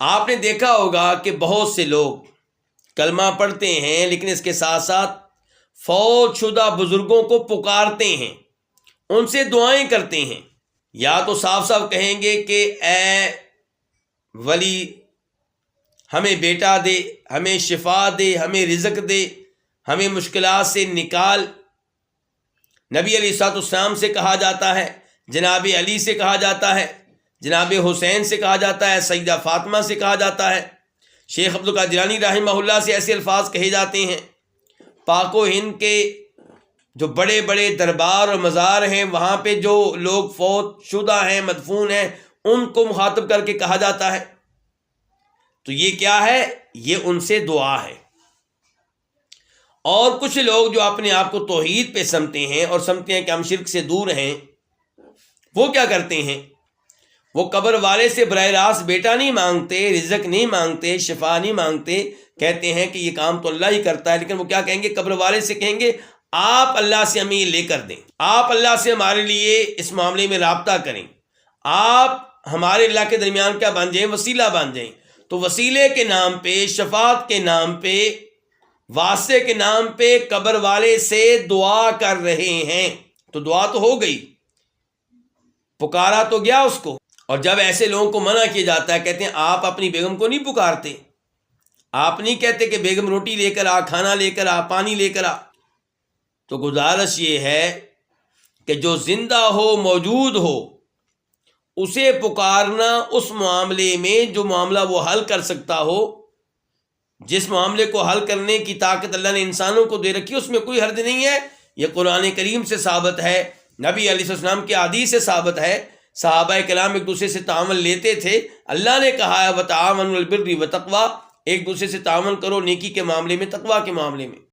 آپ نے دیکھا ہوگا کہ بہت سے لوگ کلمہ پڑھتے ہیں لیکن اس کے ساتھ ساتھ فوت شدہ بزرگوں کو پکارتے ہیں، ان سے دعائیں کرتے ہیں، یا تو صاف صاف کہیں گے کہ اے ولی ہمیں بیٹا دے، ہمیں شفا دے، ہمیں رزق دے، ہمیں مشکلات سے نکال۔ نبی علیہ الصلوۃ والسلام سے کہا جاتا ہے، جناب علی سے کہا جاتا ہے، جناب حسین سے کہا جاتا ہے، سیدہ فاطمہ سے کہا جاتا ہے، شیخ عبد القادر جیلانی رحمہ اللہ سے ایسے الفاظ کہے جاتے ہیں۔ پاک و ہند کے جو بڑے بڑے دربار اور مزار ہیں، وہاں پہ جو لوگ فوت شدہ ہیں، مدفون ہیں، ان کو مخاطب کر کے کہا جاتا ہے۔ تو یہ کیا ہے؟ یہ ان سے دعا ہے۔ اور کچھ لوگ جو اپنے آپ کو توحید پہ سمتے ہیں اور سمتے ہیں کہ ہم شرک سے دور ہیں، وہ کیا کرتے ہیں؟ وہ قبر والے سے براہ راست بیٹا نہیں مانگتے، رزق نہیں مانگتے، شفا نہیں مانگتے، کہتے ہیں کہ یہ کام تو اللہ ہی کرتا ہے، لیکن وہ کیا کہیں گے؟ قبر والے سے کہیں گے آپ اللہ سے ہمیں یہ لے کر دیں، آپ اللہ سے ہمارے لیے اس معاملے میں رابطہ کریں، آپ ہمارے اللہ کے درمیان کیا بن جائیں؟ وسیلہ بن جائیں۔ تو وسیلے کے نام پہ، شفاعت کے نام پہ، واسطے کے نام پہ قبر والے سے دعا کر رہے ہیں۔ تو دعا تو ہو گئی، پکارا تو گیا اس کو۔ اور جب ایسے لوگوں کو منع کیا جاتا ہے، کہتے ہیں آپ اپنی بیگم کو نہیں پکارتے، آپ نہیں کہتے کہ بیگم روٹی لے کر آ، کھانا لے کر آ، پانی لے کر آ۔ تو گزارش یہ ہے کہ جو زندہ ہو، موجود ہو، اسے پکارنا اس معاملے میں جو معاملہ وہ حل کر سکتا ہو، جس معاملے کو حل کرنے کی طاقت اللہ نے انسانوں کو دے رکھی، اس میں کوئی حرج نہیں ہے۔ یہ قرآن کریم سے ثابت ہے، نبی علیہ السلام کی حدیث سے ثابت ہے، صحابہ کرام ایک دوسرے سے تعاون لیتے تھے۔ اللہ نے کہا ہے وَتَعَاوَنُوا عَلَى الْبِرِّ وَالتَّقْوَىٰ، ایک دوسرے سے تعاون کرو نیکی کے معاملے میں، تقویٰ کے معاملے میں۔